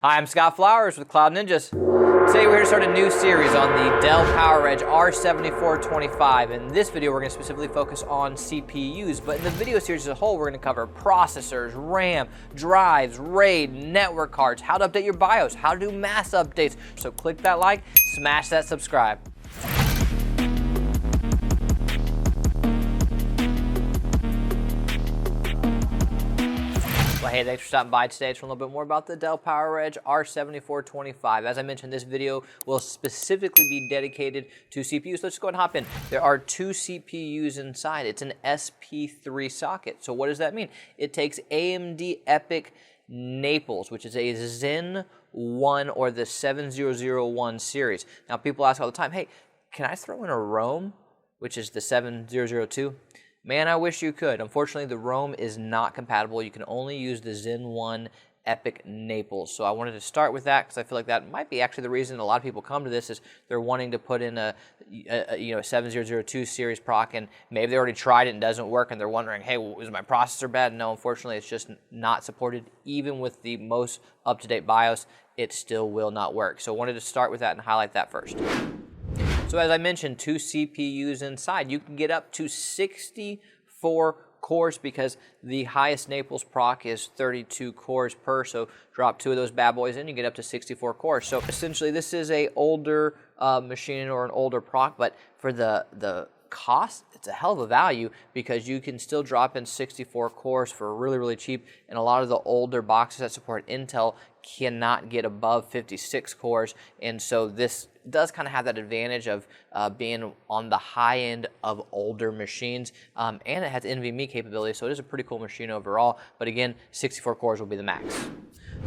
Hi, I'm Scott Flowers with Cloud Ninjas. Today we're here to start a new series on the Dell PowerEdge R7425. In this video we're going to specifically focus on CPUs, but in the video series as a whole we're going to cover processors, RAM, drives, RAID, network cards, how to update your BIOS, how to do mass updates. So click that like, smash that subscribe. Well, hey, thanks for stopping by today to learn a little bit more about the Dell PowerEdge R7425. As I mentioned, this video will specifically be dedicated to CPUs. So let's go ahead and hop in. There are two CPUs inside. It's an SP3 socket. So what does that mean? It takes AMD EPYC Naples, which is a Zen 1 or the 7001 series. Now, people ask all the time, hey, can I throw in a ROM, which is the 7002? Man, I wish you could. Unfortunately, the ROM is not compatible. You can only use the Zen 1 EPYC Naples. So I wanted to start with that because I feel like that might be actually the reason a lot of people come to this is they're wanting to put in a 7002 series proc, and maybe they already tried it and it doesn't work and they're wondering, hey, well, is my processor bad? No, unfortunately, it's just not supported. Even with the most up-to-date BIOS, it still will not work. So I wanted to start with that and highlight that first. So as I mentioned, two CPUs inside. You can get up to 64 cores because the highest Naples proc is 32 cores per, so drop two of those bad boys in, you get up to 64 cores. So essentially this is a older machine or an older proc, but for the cost, it's a hell of a value because you can still drop in 64 cores for really, really cheap, and a lot of the older boxes that support Intel cannot get above 56 cores, and so this does kind of have that advantage of being on the high end of older machines, and it has NVMe capability, so it is a pretty cool machine overall, but again, 64 cores will be the max.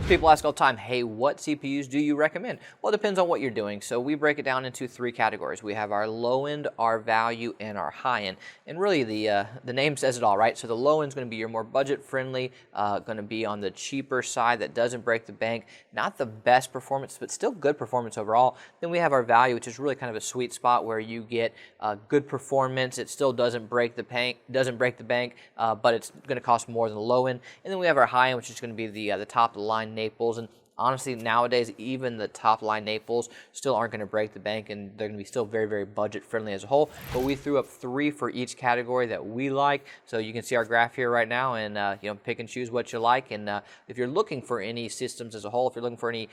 People ask all the time, hey, what CPUs do you recommend? Well, it depends on what you're doing. So we break it down into three categories. We have our low end, our value, and our high end. And really the name says it all, right? So the low end is going to be your more budget friendly, going to be on the cheaper side that doesn't break the bank. Not the best performance, but still good performance overall. Then we have our value, which is really kind of a sweet spot where you get good performance. It still doesn't break the bank, but it's going to cost more than the low end. And then we have our high end, which is going to be the top of the line Naples, and honestly nowadays even the top line Naples still aren't going to break the bank, and they're going to be still very, very budget friendly as a whole. But we threw up three for each category that we like, so you can see our graph here right now, and pick and choose what you like. And if you're looking for any systems as a whole, if you're looking for any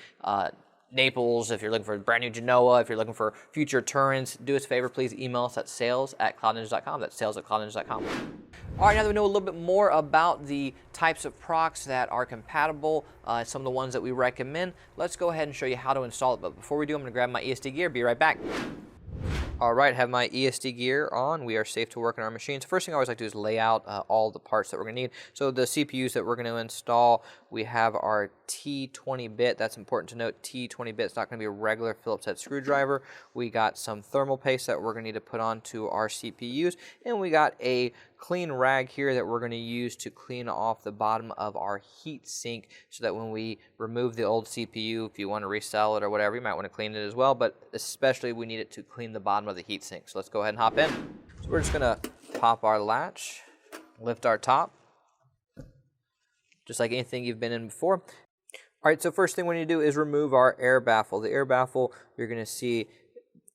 Naples, if you're looking for brand new Genoa, if you're looking for future Turins, do us a favor, please email us at sales@cloudninjas.com. That's sales@cloudninjas.com. All right, now that we know a little bit more about the types of procs that are compatible, some of the ones that we recommend, let's go ahead and show you how to install it. But before we do, I'm going to grab my ESD gear. Be right back. All right, have my ESD gear on. We are safe to work in our machines. First thing I always like to do is lay out all the parts that we're going to need. So the CPUs that we're going to install, we have our T20-bit. That's important to note. T20-bit is not going to be a regular Phillips head screwdriver. We got some thermal paste that we're going to need to put onto our CPUs, and we got a clean rag here that we're going to use to clean off the bottom of our heat sink so that when we remove the old CPU, if you want to resell it or whatever, you might want to clean it as well, but especially we need it to clean the bottom of the heat sink. So let's go ahead and hop in. So we're just going to pop our latch, lift our top, just like anything you've been in before. All right, so first thing we need to do is remove our air baffle. The air baffle, you're going to see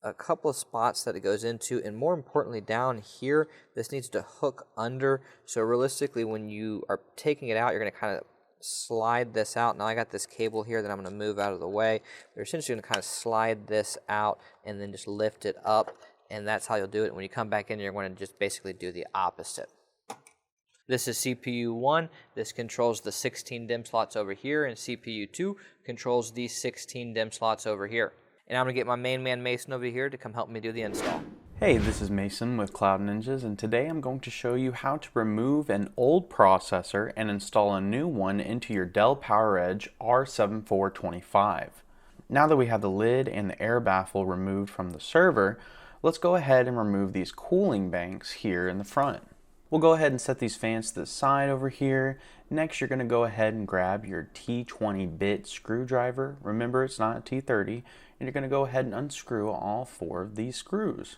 a couple of spots that it goes into, and more importantly down here, this needs to hook under. So realistically, when you are taking it out, you're going to kind of slide this out. Now I got this cable here that I'm going to move out of the way. You're essentially going to kind of slide this out and then just lift it up, and that's how you'll do it. When you come back in, you're going to just basically do the opposite. This is CPU 1. This controls the 16 DIMM slots over here, and CPU 2 controls the 16 DIMM slots over here. And I'm going to get my main man Mason over here to come help me do the install. Hey, this is Mason with Cloud Ninjas, and today I'm going to show you how to remove an old processor and install a new one into your Dell PowerEdge R7425. Now that we have the lid and the air baffle removed from the server, let's go ahead and remove these cooling banks here in the front. We'll go ahead and set these fans to the side over here. Next, you're going to go ahead and grab your T20-bit screwdriver. Remember, it's not a T30. And you're going to go ahead and unscrew all four of these screws.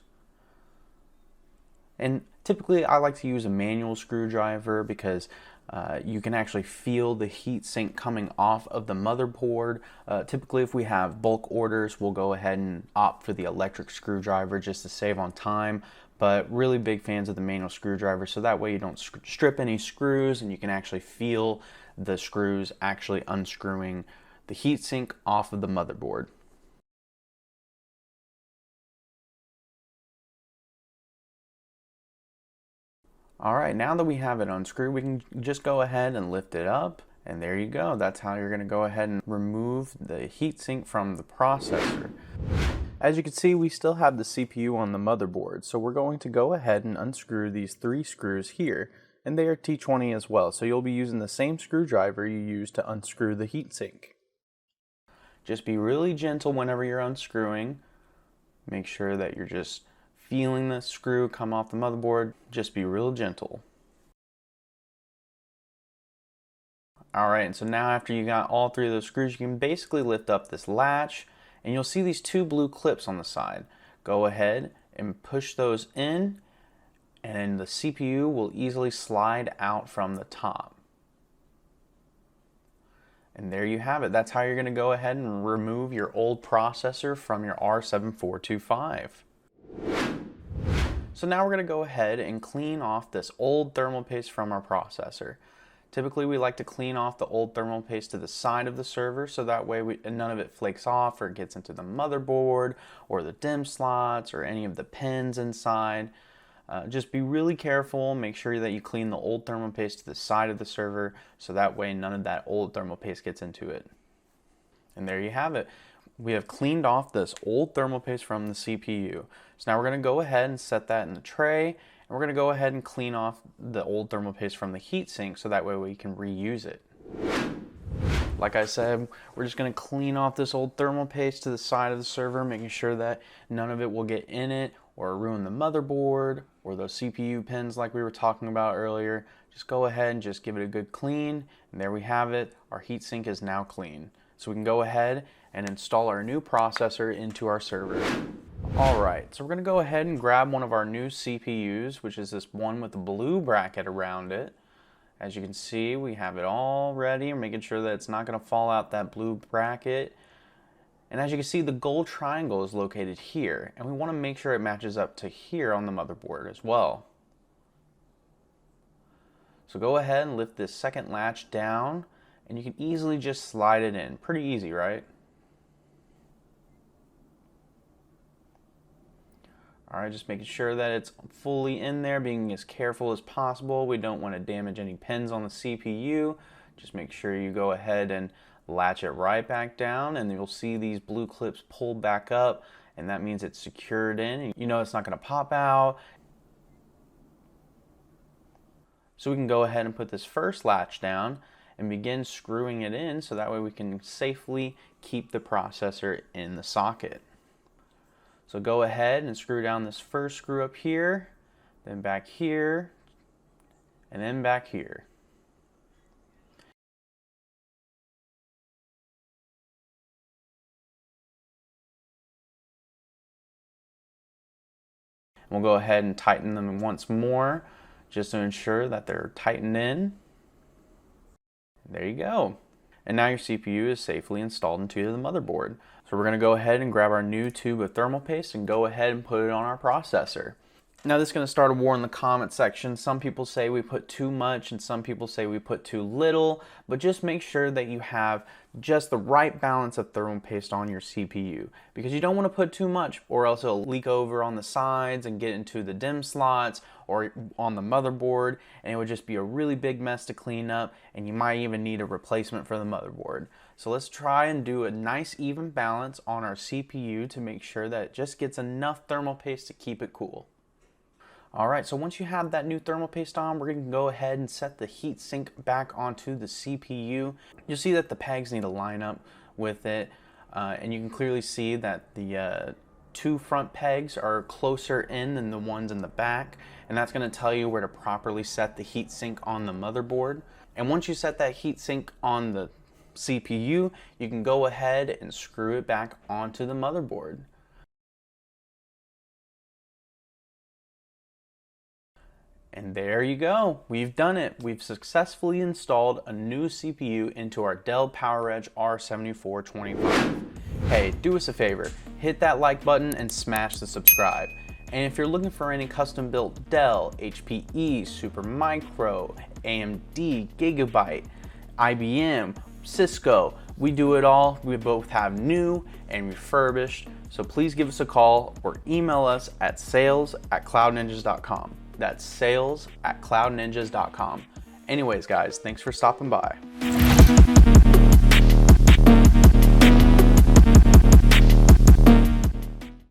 And typically I like to use a manual screwdriver because You can actually feel the heat sink coming off of the motherboard. Typically, if we have bulk orders, we'll go ahead and opt for the electric screwdriver just to save on time. But really big fans of the manual screwdriver, so that way you don't strip any screws and you can actually feel the screws actually unscrewing the heatsink off of the motherboard. Alright, now that we have it unscrewed, we can just go ahead and lift it up, and there you go. That's how you're going to go ahead and remove the heatsink from the processor. As you can see, we still have the CPU on the motherboard, so we're going to go ahead and unscrew these 3 screws here, and they are T20 as well, so you'll be using the same screwdriver you use to unscrew the heatsink. Just be really gentle whenever you're unscrewing. Make sure that you're just feeling the screw come off the motherboard. Just be real gentle. Alright, and so now after you got all 3 of those screws, you can basically lift up this latch, and you'll see these 2 blue clips on the side. Go ahead and push those in, and the CPU will easily slide out from the top. And there you have it. That's how you're going to go ahead and remove your old processor from your R7425. So now we're going to go ahead and clean off this old thermal paste from our processor. Typically we like to clean off the old thermal paste to the side of the server, so that way none of it flakes off or gets into the motherboard or the DIMM slots or any of the pins inside. Just be really careful. Make sure that you clean the old thermal paste to the side of the server, so that way none of that old thermal paste gets into it. And there you have it. We have cleaned off this old thermal paste from the CPU. So now we're going to go ahead and set that in the tray, and we're going to go ahead and clean off the old thermal paste from the heatsink, so that way we can reuse it. Like I said, we're just going to clean off this old thermal paste to the side of the server, making sure that none of it will get in it or ruin the motherboard or those CPU pins like we were talking about earlier. Just go ahead and just give it a good clean, and there we have it. Our heatsink is now clean. So we can go ahead and install our new processor into our server. Alright, so we're going to go ahead and grab one of our new CPUs, which is this one with the blue bracket around it. As you can see, we have it all ready. We're making sure that it's not going to fall out that blue bracket. And as you can see, the gold triangle is located here, and we want to make sure it matches up to here on the motherboard as well. So go ahead and lift this second latch down, and you can easily just slide it in. Pretty easy, right? Alright, just making sure that it's fully in there, being as careful as possible. We don't want to damage any pins on the CPU. Just make sure you go ahead and latch it right back down, and you'll see these blue clips pull back up, and that means it's secured in. You know it's not going to pop out. So we can go ahead and put this first latch down and begin screwing it in, so that way we can safely keep the processor in the socket. So go ahead and screw down this first screw up here, then back here, and then back here. We'll go ahead and tighten them once more, just to ensure that they're tightened in. There you go. And now your CPU is safely installed into the motherboard. So we're going to go ahead and grab our new tube of thermal paste and go ahead and put it on our processor. Now this is going to start a war in the comment section. Some people say we put too much and some people say we put too little, but just make sure that you have just the right balance of thermal paste on your CPU, because you don't want to put too much or else it'll leak over on the sides and get into the DIMM slots or on the motherboard, and it would just be a really big mess to clean up, and you might even need a replacement for the motherboard. So let's try and do a nice even balance on our CPU to make sure that it just gets enough thermal paste to keep it cool. Alright, so once you have that new thermal paste on, we're going to go ahead and set the heat sink back onto the CPU. You'll see that the pegs need to line up with it, and you can clearly see that the 2 front pegs are closer in than the ones in the back, and that's going to tell you where to properly set the heat sink on the motherboard. And once you set that heat sink on the CPU, you can go ahead and screw it back onto the motherboard. And there you go, we've done it. We've successfully installed a new CPU into our Dell PowerEdge R7425. Hey, do us a favor, hit that like button and smash the subscribe. And if you're looking for any custom built Dell, HPE, Supermicro, AMD, Gigabyte, IBM, Cisco, we do it all. We both have new and refurbished. So please give us a call or email us at sales@cloudninjas.com. That's sales@cloudninjas.com. Anyways, guys, thanks for stopping by.